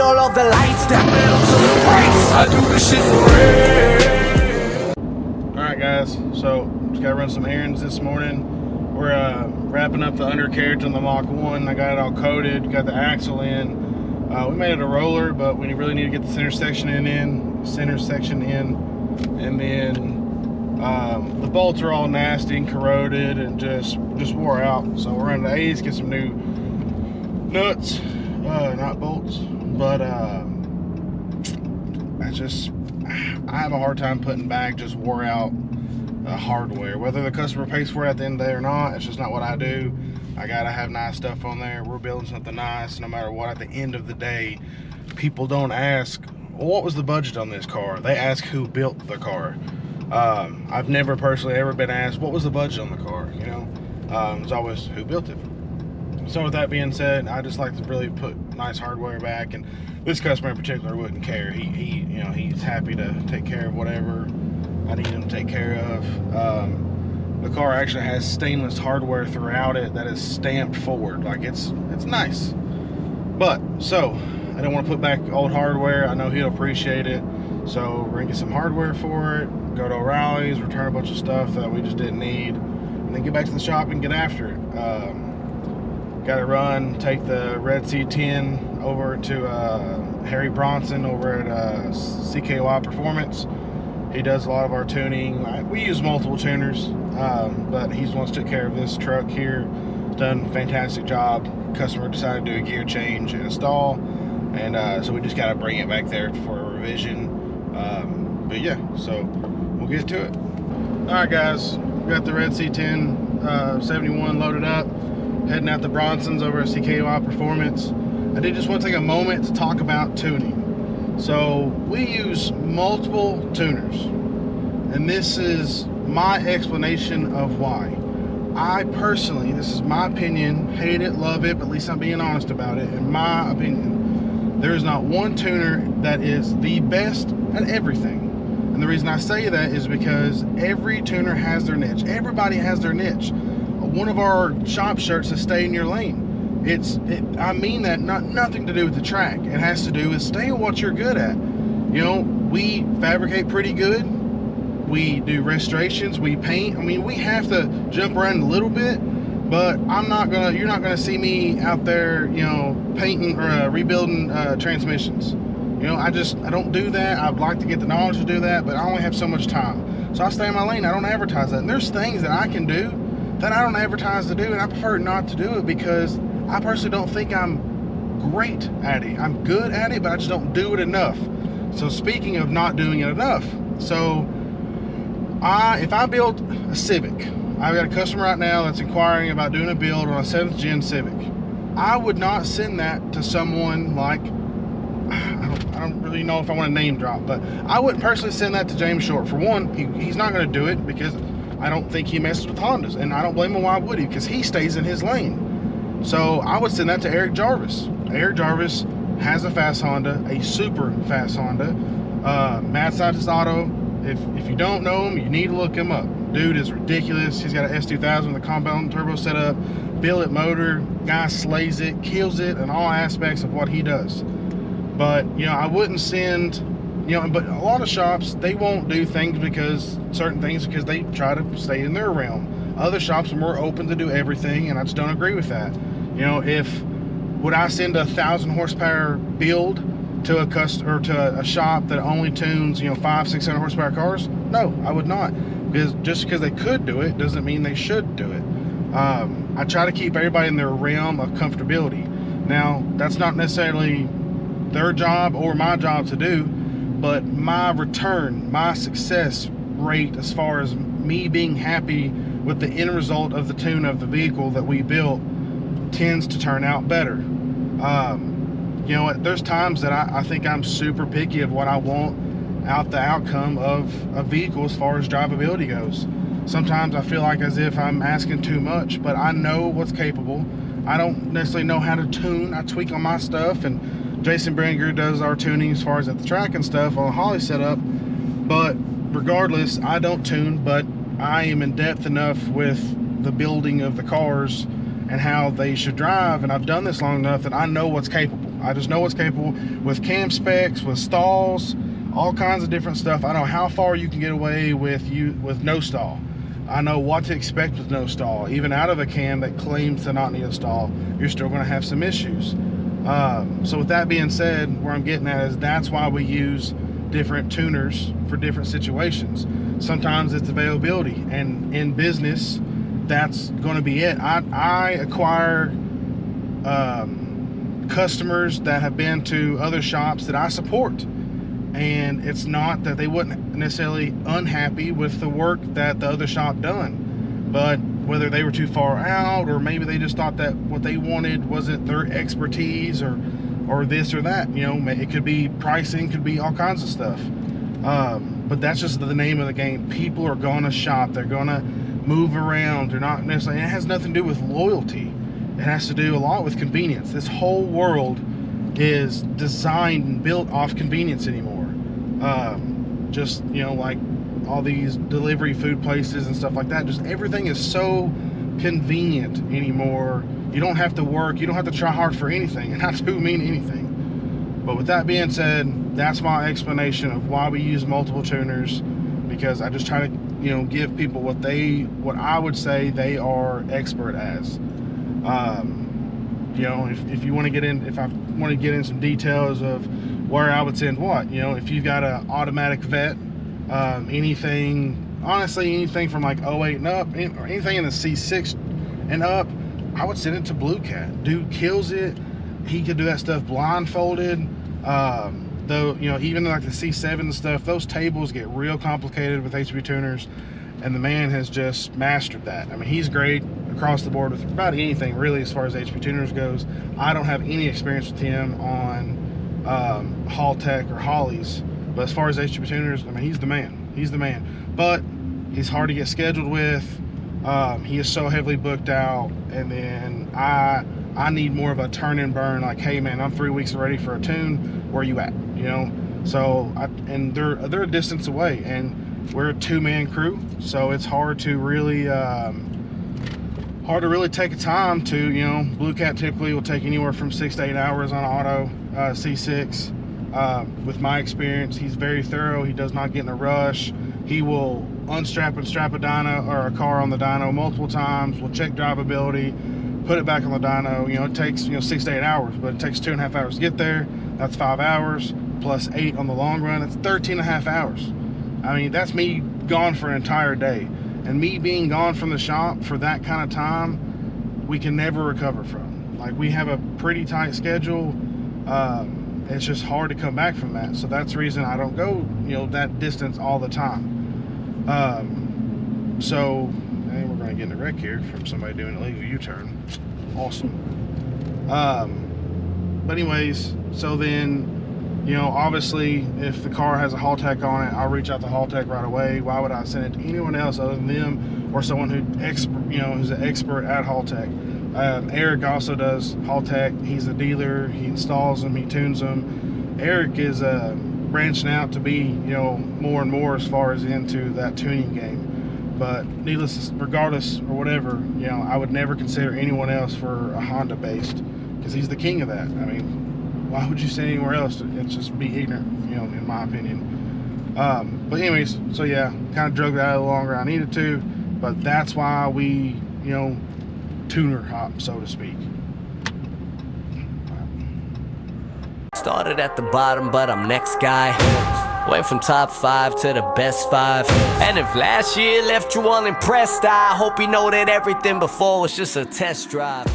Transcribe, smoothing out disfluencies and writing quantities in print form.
all of the lights that build to the price. I do this shit for real. Alright guys, so just gotta run some errands this morning. We're wrapping up the undercarriage on the Mach 1. I got it all coated, got the axle in. We made it a roller, but we really need to get the center section in, and then the bolts are all nasty and corroded and just wore out. So we're running to Ace, get some new nuts, not bolts, but I have a hard time putting back just wore out hardware, whether the customer pays for it at the end of the day or not. It's just not what I do. I gotta have nice stuff on there. We're building something nice no matter what. At the end of the day, people don't ask, well, what was the budget on this car? They ask who built the car. I've never personally ever been asked what was the budget on the car, you know. It's always who built it. So with that being said, I just like to really put nice hardware back, and this customer in particular wouldn't care. He you know, he's happy to take care of whatever I need him to take care of. The car actually has stainless hardware throughout it that is stamped forward. Like it's nice. But so I don't want to put back old hardware. I know he'll appreciate it. So we're gonna get some hardware for it, go to O'Reilly's, return a bunch of stuff that we just didn't need, and then get back to the shop and get after it. Got to run, take the red C10 over to Harry Bronson over at CKY Performance. He does a lot of our tuning. We use multiple tuners, but he's the one who took care of this truck here. Done a fantastic job. Customer decided to do a gear change and install, and so we just got to bring it back there for a revision. But yeah, so we'll get to it. All right, guys, we got the red C10 71 loaded up, heading out to Bronson's over at CKY Performance. I did just want to take a moment to talk about tuning. So we use multiple tuners, and this is my explanation of why. I personally, this is my opinion, hate it, love it, but at least I'm being honest about it. In my opinion, there is not one tuner that is the best at everything. And the reason I say that is because every tuner has their niche. Everybody has their niche. One of our shop shirts is stay in your lane. I mean that nothing to do with the track. It has to do with stay in what you're good at. You know, we fabricate pretty good. We do restorations, we paint. I mean, we have to jump around a little bit, but you're not gonna see me out there, you know, painting or rebuilding transmissions. You know, I don't do that. I'd like to get the knowledge to do that, but I only have so much time. So I stay in my lane. I don't advertise that. And there's things that I can do that I don't advertise to do, and I prefer not to do it because I personally don't think I'm great at it. I'm good at it, but I just don't do it enough. So speaking of not doing it enough, so if I build a Civic, I've got a customer right now that's inquiring about doing a build on a 7th gen Civic. I would not send that to someone like, I don't really know if I want to name drop, but I wouldn't personally send that to James Short. For one, he's not going to do it because I don't think he messes with Hondas, and I don't blame him. Why would he? Because he stays in his lane. So I would send that to Eric Jarvis. Eric Jarvis has a fast Honda, a super fast Honda. Mad Scientist Auto. If you don't know him, you need to look him up. Dude is ridiculous. He's got an S2000 with a compound turbo setup, billet motor. Guy slays it, kills it in all aspects of what he does. But you know, I wouldn't send. You know, but a lot of shops, they won't do things because they try to stay in their realm. Other shops are more open to do everything, and I just don't agree with that. You know, would I send a 1,000 horsepower build to a customer or to a shop that only tunes, you know, 500-600 horsepower cars? No, I would not. Because just because they could do it doesn't mean they should do it. I try to keep everybody in their realm of comfortability. Now, that's not necessarily their job or my job to do, but my return, my success rate as far as me being happy with the end result of the tune of the vehicle that we built tends to turn out better. You know, there's times that I think I'm super picky of what I want out the outcome of a vehicle as far as drivability goes. Sometimes I feel like as if I'm asking too much, but I know what's capable. I don't necessarily know how to tune. I tweak on my stuff, and Jason Bringer does our tuning as far as at the track and stuff on the Holly setup. But regardless, I don't tune, but I am in depth enough with the building of the cars and how they should drive, and I've done this long enough that I know what's capable. I just know what's capable with cam specs, with stalls, all kinds of different stuff. I know how far you can get away with no stall. I know what to expect with no stall. Even out of a cam that claims to not need a stall, you're still going to have some issues. So with that being said, where I'm getting at is that's why we use different tuners for different situations. Sometimes it's availability, and in business, that's going to be it. I acquire customers that have been to other shops that I support, and it's not that they wouldn't necessarily unhappy with the work that the other shop done, but whether they were too far out, or maybe they just thought that what they wanted wasn't their expertise, or this or that. You know, it could be pricing, could be all kinds of stuff. But that's just the name of the game. People are gonna shop, they're gonna move around. They're not necessarily, and it has nothing to do with loyalty. It has to do a lot with convenience. This whole world is designed and built off convenience anymore. Just, you know, like all these delivery food places and stuff like that, just everything is so convenient anymore. You don't have to work, you don't have to try hard for anything, and I do mean anything. But with that being said, that's my explanation of why we use multiple tuners, because I just try to, you know, give people what I would say they are expert as. You know, if you want to get in, if I want to get in some details of where I would send what, you know, if you've got an automatic vet, anything, honestly, anything from like 08 and up, or anything in the C6 and up, I would send it to Blue Cat. Dude kills it. He could do that stuff blindfolded. Though, you know, even like the C7 and stuff, those tables get real complicated with HB tuners, and the man has just mastered that. I mean, he's great across the board with about anything really as far as HB tuners goes. I don't have any experience with him on Haltech or Hollies, but as far as HB tuners, I mean, he's the man. He's the man. But he's hard to get scheduled with. He is so heavily booked out, and then I need more of a turn and burn, like, hey man, I'm 3 weeks ready for a tune, where you at, you know? So and they're a distance away, and we're a 2-man crew, so it's hard to really take a time to, you know, Blue Cat typically will take anywhere from 6 to 8 hours on auto C6. With my experience, he's very thorough. He does not get in a rush. He will unstrap and strap a dyno or a car on the dyno multiple times. We'll check drivability, put it back on the dyno. You know, it takes, you know, 6 to 8 hours, but it takes 2.5 hours to get there. That's 5 hours plus 8 on the long run. It's 13.5 hours. I mean, that's me gone for an entire day. And me being gone from the shop for that kind of time, we can never recover from. Like, we have a pretty tight schedule. It's just hard to come back from that. So that's the reason I don't go, you know, that distance all the time. So, and we're going to get in a wreck here from somebody doing a legal U-turn. Awesome. But anyways, so then, you know, obviously, if the car has a Haltech on it, I'll reach out to Haltech right away. Why would I send it to anyone else other than them, or someone who's an expert at Haltech? Eric also does Haltech. He's a dealer. He installs them. He tunes them. Eric is branching out to be, you know, more and more as far as into that tuning game. But regardless or whatever, you know, I would never consider anyone else for a Honda based, because he's the king of that. I mean, why would you say anywhere else? It's just be ignorant, you know, in my opinion. But anyways, so yeah, kind of drug that out longer than I needed to, but that's why we, you know, tuner hop, so to speak. Started at the bottom, but I'm next guy. Went from top 5 to the best 5. And if last year left you unimpressed, I hope you know that everything before was just a test drive.